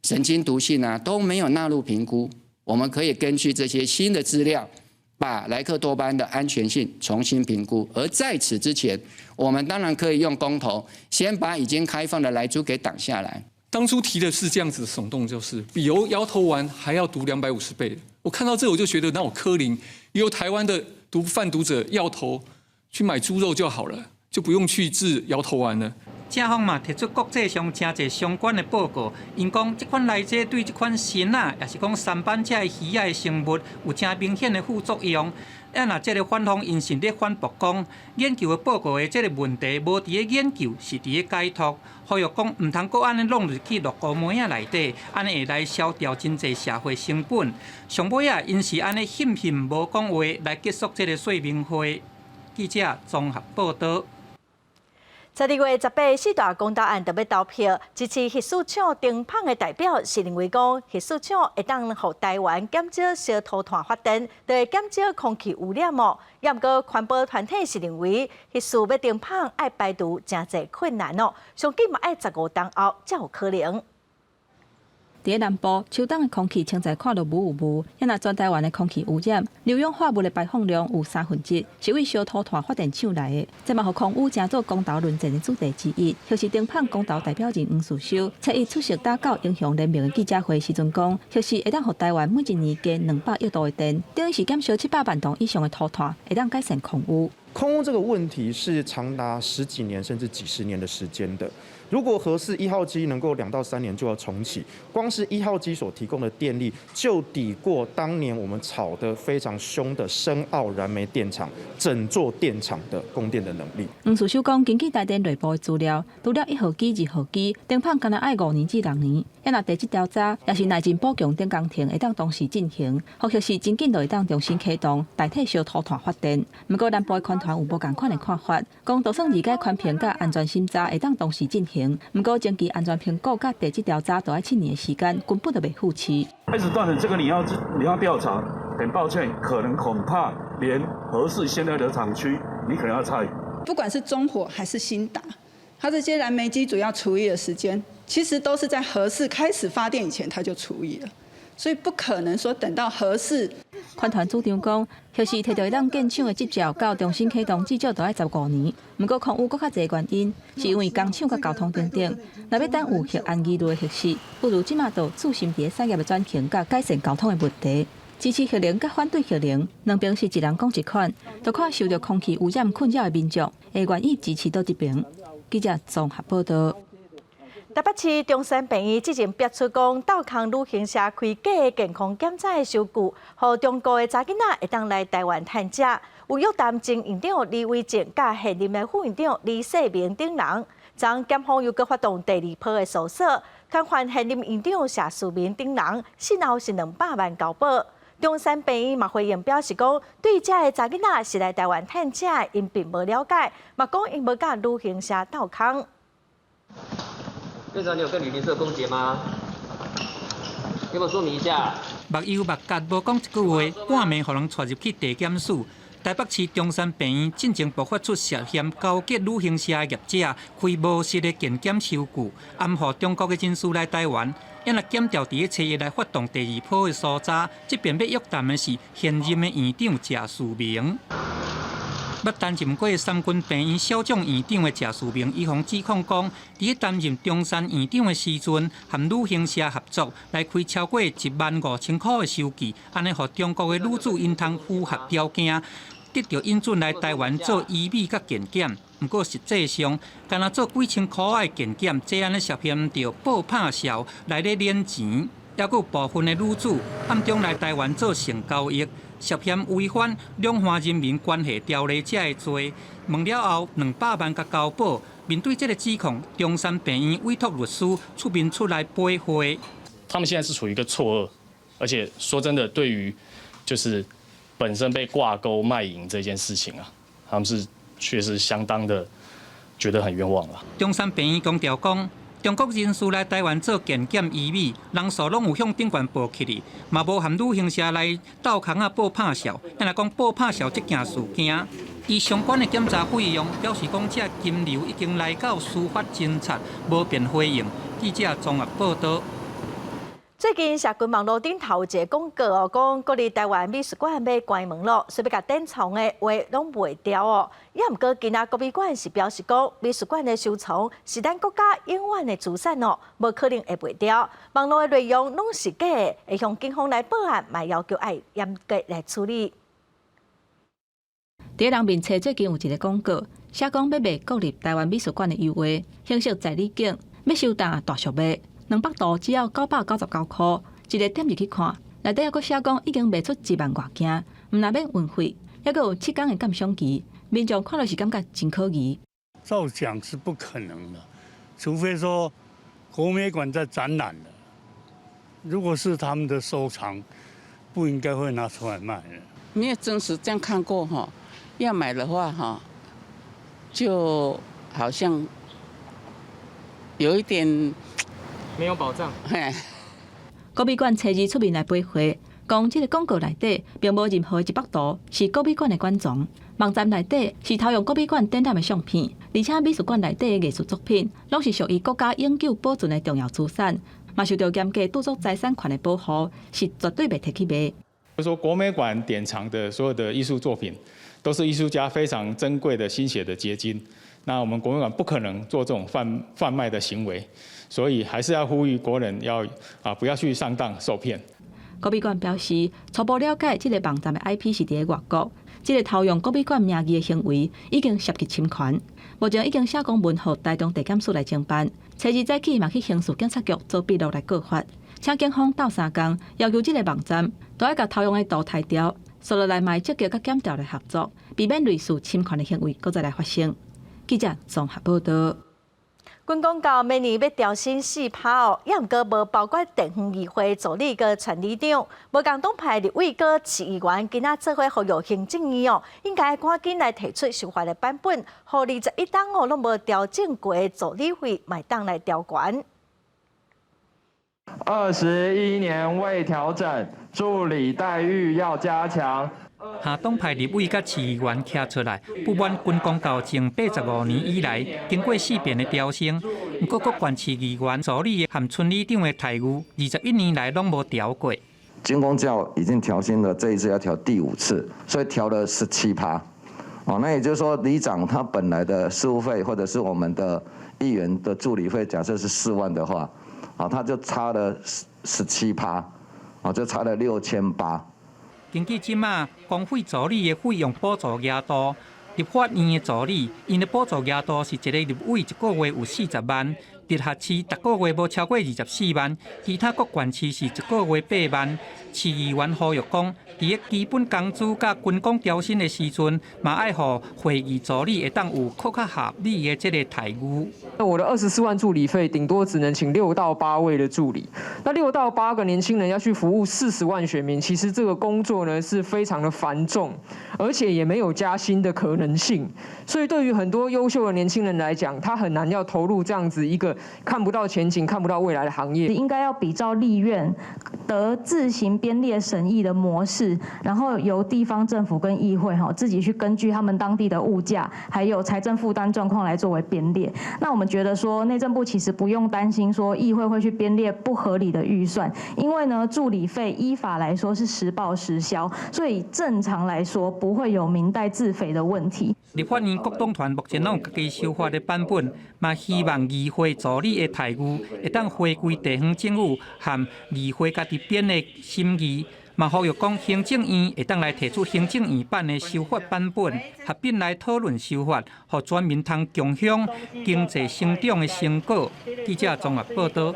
神经毒性啊都没有纳入评估。我们可以根据这些新的资料，把莱克多巴胺的安全性重新评估。而在此之前，我们当然可以用公投，先把已经开放的莱猪给挡下来。当初提的是这样子的耸动，就是比摇头丸还要毒250倍。我看到这我就觉得，那我柯林由台湾的贩毒者要头。 去买猪肉就好了，就不用去治摇头丸了。正方嘛提出国际上真侪相关的报告，因讲这款内剂对这款锌啊，也是讲三斑这鱼啊的生物有真明显的副作用。若这个反方因是咧反驳讲，研究的报告的这个问题无伫咧研究，是伫咧解读，呼吁讲唔通搁安尼弄入去绿膏梅仔内底，安尼会来消掉真侪社会成本。上尾啊，因是安尼悻无讲话来结束这个说明会。 记者综合报道。12月18四大公投案特别投票，支持核四厂丁胖的代表是认为讲，核四厂会当互台湾减少烧土炭发电，就会减少空气污染哦。也毋过环保团体是认为，核四要丁胖爱排除真侪困难哦，上紧嘛爱15冬后才有可能。 伫南部，秋冬的空气清在看到雾有雾，也若全台湾的空气污染，硫氧化物的排放量有1/3，是为烧土炭发电厂来的。这嘛，互空污成做公投论战的主题之一。就是丁胖公投代表人黄树修，在伊出席打狗影响联盟的记者会时阵讲，就是会当互台湾每一年加200亿度的电，等于是减少700万吨以上的土炭，会当改善空污。空污这个问题是长达10几年甚至几十年的时间的。如果核四1号机能够2到3年就要重启，光是1号机所提供的电力就抵过当年我们炒得非常凶的深澳燃煤电厂整座电厂的供电的能力。黄士修讲，根据台电内部的资料，除了1号机、2号机，停放敢若爱5年至6年。若地质调查，也是内政部强电工程会当同时进行，或者是真紧就会当重新启动，代替烧土团发电。不过南部的环团有无共款的看法，讲就算2阶环评甲安全审查会当同时进行。不过，前期安全评估甲地质调查都要7年的时间，根本就袂付期。开始断了这个你要调查，很抱歉，恐怕连核四现在的厂区，你可能要拆。不管是中火还是新达，它这些燃煤机主要除役的时间，其实都是在核四开始发电以前它就除役了。所以不可能说等到核四。环团主张讲，核四摕到会当建厂的执照，到重新启动至少都要15年。不过，空污搁较侪原因，是因为工厂甲交通等等。若要等有核安疑虑的核四，不如即马就注心伫产业的转型，甲改善交通的问题。支持核能甲反对核能，两边是一人讲一款，就看受到空气污染困扰的民众会愿意支持到一边。记者综合报道。台北市中山病院之前逼出讲，道康旅行社开假的健康检查的收据，予中国的查囡仔会当来台湾探食。有约谈前院长李维正甲现任的副院长李世明等人，昨检方又搁发动第2波的搜索，勘犯现任院长谢淑明等人，先后是200万交保。中山病院嘛回应表示讲，对这个查囡仔是来台湾探食，因并无了解，嘛讲因无甲旅行社斗康。院长，你有跟旅行社攻讦吗？要不要说明一下？目优目夹无讲一句话，半暝互人带入去地检署。台北市中山病院进前爆发出涉嫌勾结旅行社的业者开无实的健检收据，暗号中国的人士来台湾。因若检调伫咧7月来发动第2波的搜查，这边要约谈的是现任的院长谢淑明。要担任过三军病院小将院长的谢淑明，伊方指控讲，伫担任中山院长的时阵，和旅行社合作来开超过15000块的收据，安尼，互中国的女子因通符合条件，得到引准来台湾做医美甲健检。不过实际上，干那做几千块的健检，这安尼涉嫌着报拍销来咧敛钱，还有部分的女子暗中来台湾做性交易。涉嫌违反两岸人民关系条例这个罪，问了后200万甲交保。面对这个指控，中山病院委托律师出面出来驳回。他们现在是处于一个错愕，而且说真的，对于就是本身被挂钩卖淫这件事情啊，他们是确实相当的觉得很冤枉了。中山病院强调讲，中国人士来台湾做健检医美，人数拢有向顶悬报起哩，嘛无含旅行社来斗空啊报拍销。因来讲报拍销这件事件，以相关的检查费用表示讲，这金流已经来到司法侦查，无便回应。记者综合报道。最近社群网络顶头有一个广告哦，讲国立台湾美术馆要关门咯，所以要甲典藏的话拢卖掉哦。也毋过，今仔国美馆是表示讲，美术馆的收藏是咱国家永远的资产哦，无可能会卖掉。网络的内容拢是假的，会向警方来报案，嘛要求爱严格来处理。伫人面册最近有一个广告，写讲要卖国立台湾美术馆的优惠，形式在里景，要收单大俗卖。200度只要999块，一个点入去看，内底还佫写讲已经卖出1万外件，毋但免运费，还佫有7天的鉴赏期，民众看了是感觉真可疑。照讲是不可能的，除非说国美馆在展览了，如果是他们的收藏，不应该会拿出来卖的。没有真实这样看过哈，要买的话哈，就好像有一点。没有保障。国美馆初二出面来驳回，讲这个广告内底并无任何100度是国美馆的馆藏，网站内底是偷用国美馆展览的相片，而且美术馆内底的艺术作品拢是属于国家永久保存的重要资产，嘛受到严格著作财产权的保护，是绝对袂摕去卖。就说国美馆典藏的所有的艺术作品，都是艺术家非常珍贵的心血的结晶。那我们国美馆不可能做这种贩卖的行为，所以还是要呼吁国人要不要去上当受骗。国美馆表示，初步了解这个网站的 IP 是伫外国，这个偷用国美馆名义的行为已经涉及侵权，目前已经写公文予台中地检署来侦办，初二早起嘛去刑事警察局做笔录来告发，请警方斗3天，要求这个网站都要甲偷用的图抬掉，所落来嘛积极甲检调来合作，避免类似侵权的行为搁再来发生。记者综合报道。军公告明年要调薪4%哦，也毋过无包括地方议会助理个全理长，无共党派立委个市议员今仔做伙呼吁行政院哦，应该赶紧来提出修法的版本，互21党哦拢无调整过的助理费，买当来调悬。21年未调整，助理待遇要加强。下党派立委甲市议员徛出来，不满军公告前85年以来，经过4遍的调升，不过各县市议员助理和村里长的待遇，21年来拢无调过。军公教已经调薪了，这一次要调第5次，所以调了17%。哦，那也就是说，里长他本来的事务费或者是我们的议员的助理费，假设是4万的话，啊，他就差了17%，啊，就差了6800。根据即马公费助理的费用补助额度，立法院的助理，因的补助额度是一个立委1个月有40万，直辖市逐个月无超过24万，其他各县市是1个月8万。市议员呼吁讲，伫个基本工资甲军工调薪的时阵，嘛爱互会议助理会当有较合理的这个待遇。我的24万助理费，顶多只能请6到8位的助理。那6到8个年轻人要去服务40万选民，其实这个工作呢是非常的繁重，而且也没有加薪的可能性。所以对于很多优秀的年轻人来讲，他很难要投入这样子一个看不到前景、看不到未来的行业。应该要比照立院得自行编列审议的模式，然后由地方政府跟议会自己去根据他们当地的物价还有财政负担状况来作为编列。那我们觉得说内政部其实不用担心说议会会去编列不合理的预算，因为呢助理费依法来说是实报实销，所以正常来说不会有民代自肥的问题。立法院各党团目前拢有家己修法的版本，嘛希望议会助理的待遇会当回归地方政府和议会家己编的审议。嘛呼吁讲，行政院会当来提出行政院版的修法版本，合并来讨论修法，互全民通共享经济成长的成果。记者综合报道。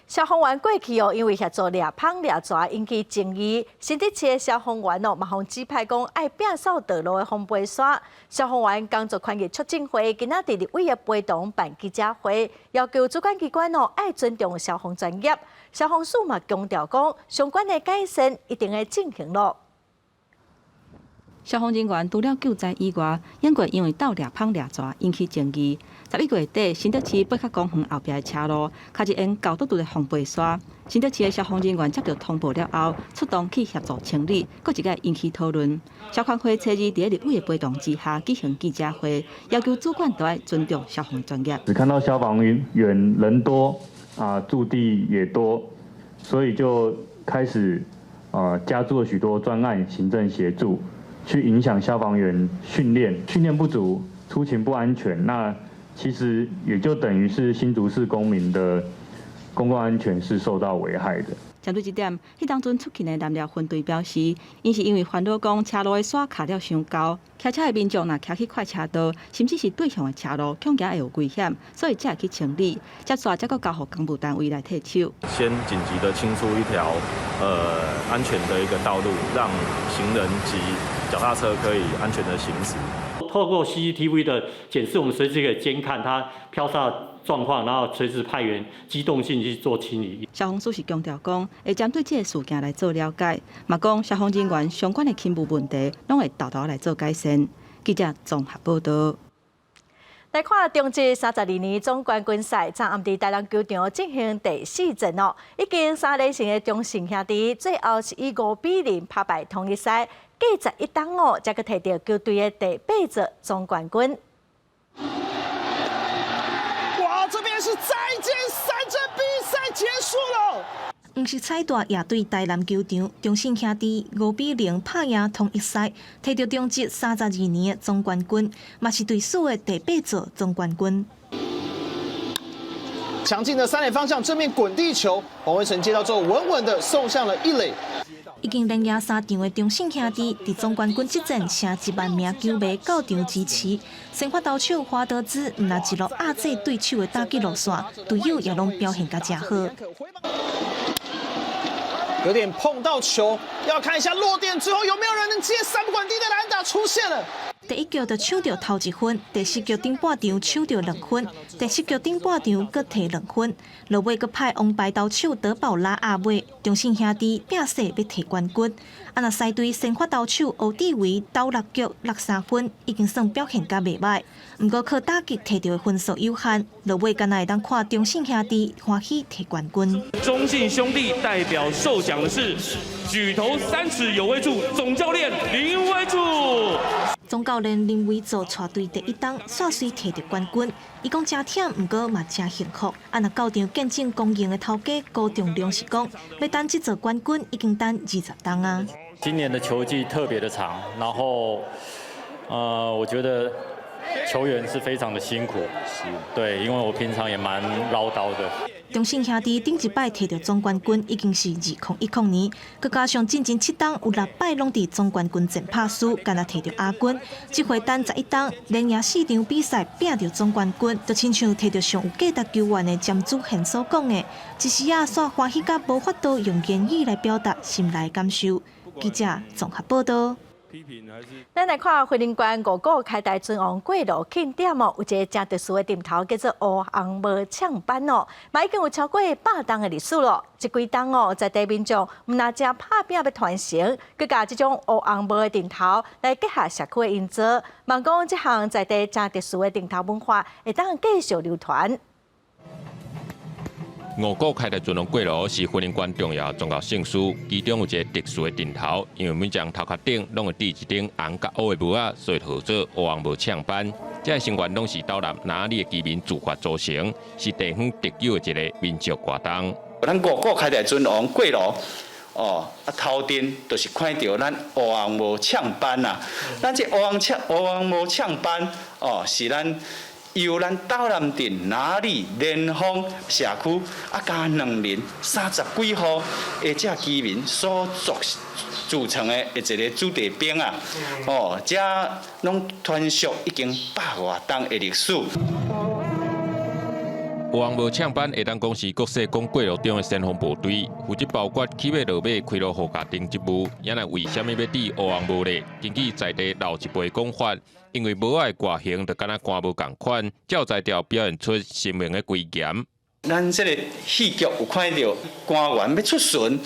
消防员过去哦，因为协助掠芳掠蛇引起争议。新竹市的消防员哦，嘛互指派讲爱摒扫道路的防备线。消防员工作权益促进会今仔日立委的陪同办记者会，要求主管机关哦爱尊重消防专业。消防署嘛强调讲，相关的改善一定会进行咯。消防人员除了救灾以外，因过因为斗掠芳掠蛇引起争议。11月底，新竹市北角公园后壁的车路，卡一沿高度的防备线。新竹市的消防人员接到通报了后，出动去协助清理，搁一个引起讨论。消防会初二伫立委的陪同之下举行记者会，要求主管都要尊重消防专业。只看到消防员人多驻地也多，所以就开始加注了许多专案行政协助，去影响消防员训练不足，出勤不安全。那其实也就等于是新竹市公民的公共安全是受到危害的。针对这点，迄当阵出勤的南寮分队表示，因是因为烦恼讲车路的线卡了伤高，骑车的民众若骑去快车道，甚至是对向的车路，恐惊会有危险，所以才会去清理。接续才搁交予公务单位来替手。先紧急的清出一条安全的一个道路，让行人及脚踏车可以安全的行驶。透过 CCTV 的检视，我们随时可以监看它飘洒状况，然后随时派员机动性去做清理。消防署是强调讲，会针对这个事件来做了解，嘛讲消防人员相关的勤务问题，拢会豆豆来做改善。记者综合报道。来看中职32年总冠军赛，昨暗伫台南球场进行第4阵哦，已经3连胜的中信兄弟，最后是以5-0打败统一赛，隔11档哦，才去摕到球队的第8座总冠军。哇，这边是再见3阵，比赛结束了。毋是彩大也对台南球场，中信兄弟5-0拍赢统一赛，摕到中职32年的总冠军，嘛是队史的第8座总冠军。强劲的3垒方向正面滚地球，王威成接到之后稳稳的送向了1垒。已经连赢3场的中信兄弟，在总冠军之战成1万名球迷到场支持。先发投手华德兹唔但一路压制对手的打击路线，队友也拢表现得真好。有点碰到球，要看一下落点之后有没有人能接3不管地的篮打出现了。第1局就抢到头1分，第4局顶半场抢到2分，第7局顶半场各摕2分，落尾阁派王牌投手德保拉压尾，中信兄弟拼死要摕冠军。那西队先发投手欧地维投6局63分，已经算表现甲袂歹，不过靠打击摕到的分数有限，落尾敢若会当看中信兄弟欢喜摕冠军。中信兄弟代表受奖的是举头3尺有威处总教练林威柱。总教练林伟祖带队第1档煞水摕到冠军，伊讲真忝，不过嘛真幸福。那到场见证公营的头家高仲良是讲，要等这座冠军已经等20档啊。今年的球季特别的长，然后我觉得球员是非常的辛苦，对，因为我平常也蛮唠叨的。中信兄弟顶一摆摕到总冠军已经是2010年，佮加上进前7档有6摆拢伫总冠军战拍输，敢若摕到亚军。这回等11档连赢4场比赛，拼到总冠军，就亲像摕到上有价值球员的詹祖贤所讲的，一时啊煞欢喜甲无法度用言语来表达心内感受。记者综合报道。咱来看惠灵馆5股开台尊王过路庆典哦，有一个真特殊的店头叫做乌红帽抢班哦，嘛已经有超过100档的历史咯。这几档哦，在地民众唔那正拍拼要传承，佮甲这种乌红帽的店头来结合社区的因素，望讲这项在地真特殊的店头文化会当继续流传。5股开台尊王过路是惠灵馆重要宗教圣事，其中有一个特殊的顶头，因为每张头壳顶拢会戴一顶红甲乌的帽仔，所以号做乌红帽抢班。这些成员拢是斗南哪里的居民自发组成，是地方特有的一个民族活动。咱5股开台尊王过路。头顶就是看到咱乌红帽抢班啦。咱这乌红帽抢班是咱。由咱斗南镇哪里联防社区加2年30几户的这居民所组成的一个子弟兵啊，这拢传续已经100多档的历史。乌红帽抢班会当讲是国际公过路中的先锋部队，负责包括起马落马、开路护驾等职务。原来为什么要戴乌红帽呢？根据在地老一辈讲法。因为帽仔的外形就敢若官帽同款，照在条表现出鲜明的规严。咱这个戏剧有看到官员要出巡，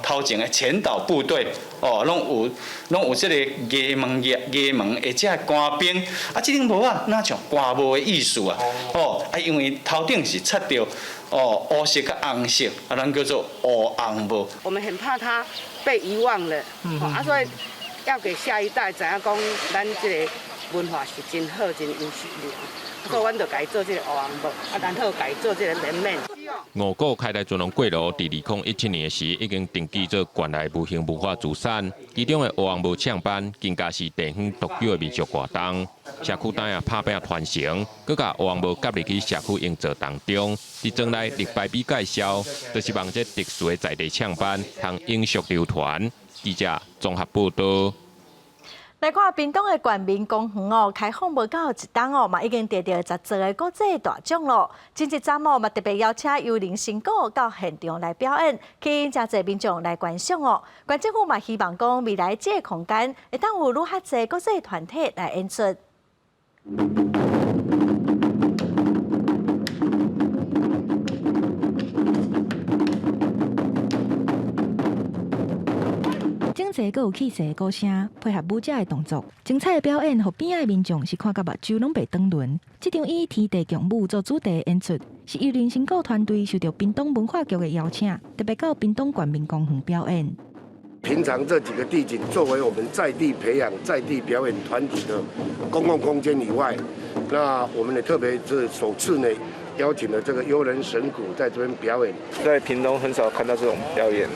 头前的前导部队，拢有这个衙门的这官兵，这顶帽啊，哪像官帽的意思啊？因为头顶是插着乌色甲红色，咱叫做乌红帽。我们很怕它被遗忘了，所以要给下一代知影讲，咱这个。文化是真好，真优秀的，所以阮就改做这个乌红帽，然后改做这个棉面。5股开台尊王过路，伫2017年时已经登记做县内无形文化资产，其中的乌红帽抢班更加是地方独有的民俗活动。社区单也拍拼传承，佮甲乌红帽夹入去社区营造当中，伫庄内历摆比介绍，就是望这特殊的在地抢班，通永续流传。记者综合报道。来看屏东的冠民公园哦，开放无到1档哦，嘛已经得到10座的国际大奖咯。前一站哦，嘛特别邀请幽灵新歌到现场来表演，吸引真侪民众来观赏哦。县政府嘛希望讲未来这个空间会当有愈较侪国际团体来演出。整齐阁有气势的歌声，配合舞者的动作，精彩的表演，互边仔的民众是看到目睭拢袂转轮。这场以天地强舞做主题的演出，是幽灵新歌团队受到屏东文化局的邀请，特别到屏东冠民公园表演。平常这几个地景作为我们在地培养、在地表演团体的公共空间以外，那我们也特别是首次呢。邀请了这个幽人神鼓在这边表演，在屏东很少看到这种表演，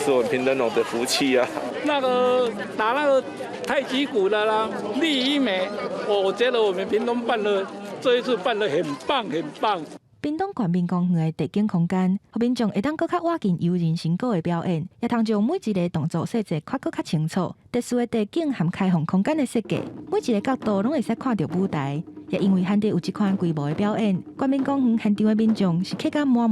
是我们屏东人的福气啊。那个打那个太极鼓的啦，立一美，我觉得我们屏东办的这一次办得很棒很棒。屏东县民公园的地景空间，互民众会当搁较挖近游人成果的表演，也通将每一个动作细节看搁较清楚。特殊的地景含开放空间的设计，每一个角度拢会使看到舞台。也因为罕得有这款规模的表演，县民公园现场的民众是客家满。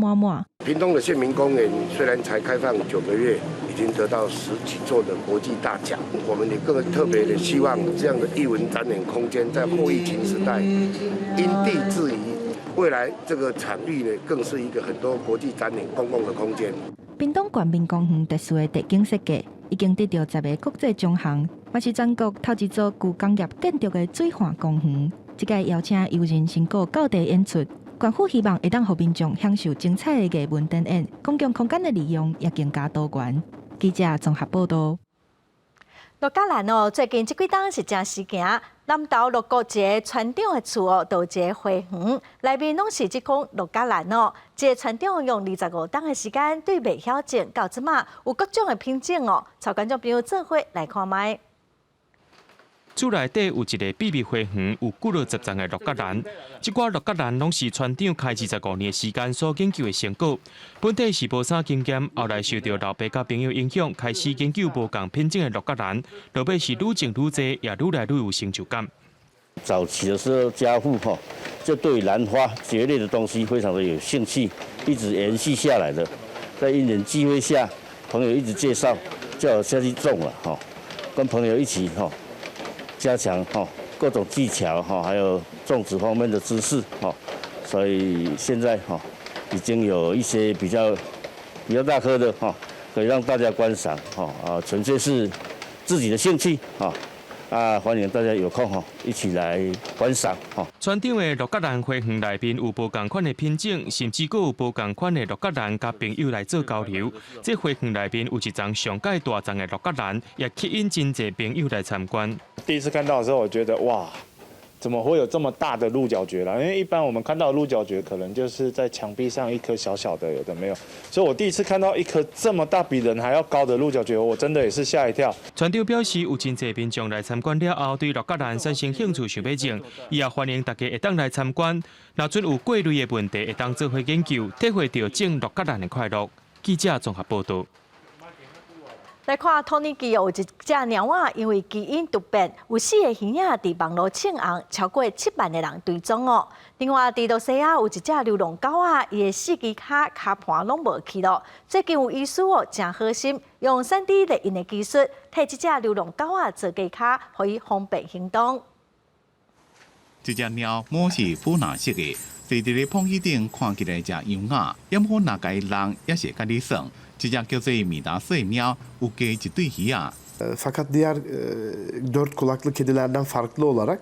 屏东的县民公园虽然才开放9个月，已经得到10几座的国际大奖。我们也更特别的希望这样的艺文展演空间，在后疫情时代因地制宜，未来这个场域呢，更是一个很多国际展演公共的空间。屏东县民公园特殊的地景设计，已经得到10个国际奖项，嘛是全国头一座具工业建筑的水岸公园。这个邀请游人成果到地演出，县府希望会当让民众享受精彩的艺文展演，公共空间的利用也更加多元。记者综合报道。陆家兰哦，最近这几档是真时行，南投陆国一个船长的厝哦，有一个花园，内面拢是即款陆家兰哦。这个船长用25档的时间，对未晓种到即马有各种的品种哦。超观众朋友做伙来看卖。厝内底有一个秘密花园，有几落10丛的陆家兰。这寡陆家兰拢是船长开25年的时间所研究的成果。本地是无啥经验，后来受到老爸甲朋友影响，开始研究无同品种的陆家兰。落尾是愈种愈多，也愈来愈有成就感。早期的时候，家父就对兰花蕨类的东西非常的有兴趣，一直延续下来的。在因缘际会下，朋友一直介绍，叫我下去种了跟朋友一起加强各种技巧还有种植方面的知识所以现在已经有一些比较大棵的可以让大家观赏纯粹是自己的兴趣欢迎大家有空一起来观赏船长的陆家兰花园内面有无同款的品种，甚至佫有无同款的陆家兰，甲朋友来做交流。这花园内面有一丛上界大丛的陆家兰，也吸引真侪朋友来参观。第一次看到的时候，我觉得哇，怎么会有这么大的鹿角蕨啦？因为一般我们看到的鹿角蕨可能就是在墙壁上一颗小小的，有的没有。所以我第一次看到一颗这么大，比人还要高的鹿角蕨，我真的也是吓一跳。船长表示，有真侪民众来参观了后，对陆家兰产生兴趣，想要种，伊也欢迎大家会当来参观。若准有过类的问题，会当做伙研究，体会到种陆家兰的快乐。记者综合报道。来看托尼基有一只猫仔，因为基因突变，有4个鱼仔伫网络抢红，超过7万的人追踪哦。另外，伫罗西亚有一只流浪狗仔，伊的4只脚盘拢无去咯。最近有医师哦，真好心，用3D 列印的技术，替这只流浪狗仔做架脚，可以方便行动。这只猫毛是粉蓝色的，坐伫咧碰椅顶，看起来真优雅。要么哪个人也是甲你耍。这只叫做米达斯的喵，有加一对鱼啊。Fakat diğer 4 kulaklı kedilerden farklı olarak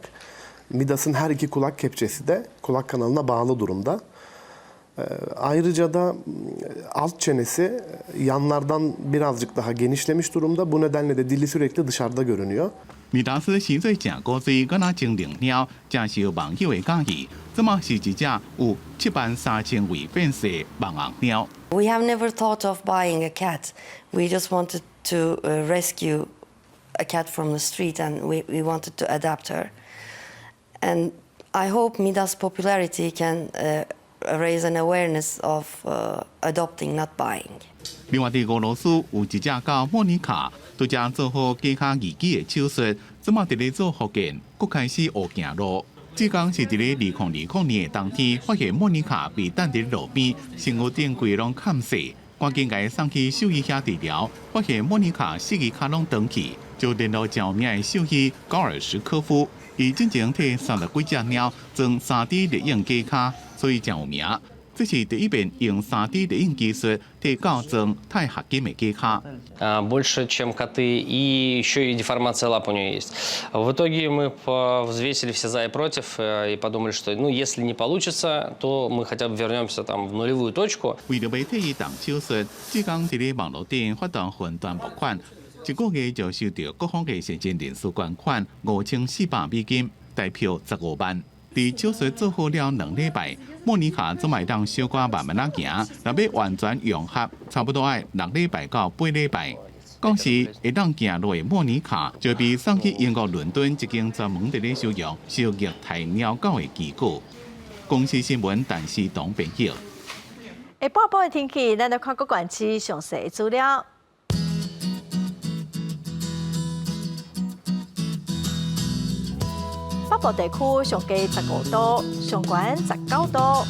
Midas'ın her 2 kulak kepçesi de kulak kanalına bağlı durumda. Ayrıca da alt çenesi yanlardan birazcık daha genişlemiş durumda. Bu nedenle de dili sürekli dışarıda görünüyor. 米达斯实在真古锥，敢若精灵鸟，真受网友的喜喜。这么是一只有73000位粉丝的网红鸟。We have never thought of buying a cat. We just wanted to rescue a cat from the street, and we wanted to adapt her. And I hope Midas' popularity can raise an awareness of adopting, not buying. 另外，伫俄罗斯有一只狗莫妮卡，拄则做好脚脚二指的手术，即马伫咧做复健，佫开始学行路。这讲是伫咧2020年的冬天，发现莫妮卡被等伫路边，身躯顶规拢砍碎，赶紧甲伊送去兽医遐治疗，发现莫妮卡4只脚拢长去，就联络有名的兽医高尔什科夫，伊进前替30几只猫装3D 列印脚脚，所以真有名。这是第一遍用3D 列印技术替狗装钛合金的脚脚。Больше, чем коты, и еще и деформация лап у нее есть. В итоге мы взвесили все за и против и подумали, что если не получится, то мы хотя бы вернемся там в нулевую точку. 为了要替伊动手术，只讲伫咧网络顶发动云端募款，1个月就收到各方嘅善心人士捐款$5400，代表15万。伫手术做好了2礼拜，莫妮卡总会当小可慢慢仔行，若要完全融合，差不多要6礼拜到8礼拜。讲是会当行路的莫妮卡，就被送去英国伦敦一间专门伫咧收容虐待猫狗的机构。公司新闻陈思彤编辑。下半部的天气，咱来看各县市详细资料。北部地区上低15度，上悬19度。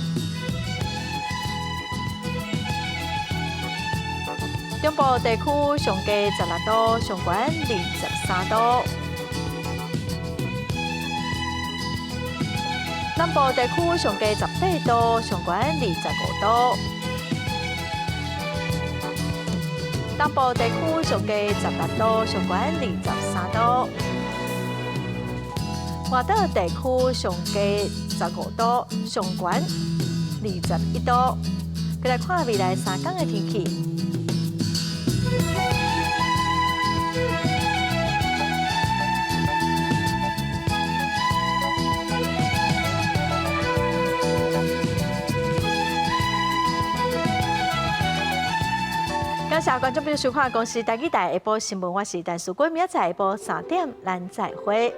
中部地区上低16度，上悬23度。南部地区上低18度，上悬25度。东部地区上低18度，上悬23度。外岛地区上低15度，上悬21度。再来看未来3天的天气。感谢观众朋友收看《公视台语台下晡新闻》，我是陈淑君，明仔载下晡3点，咱再会。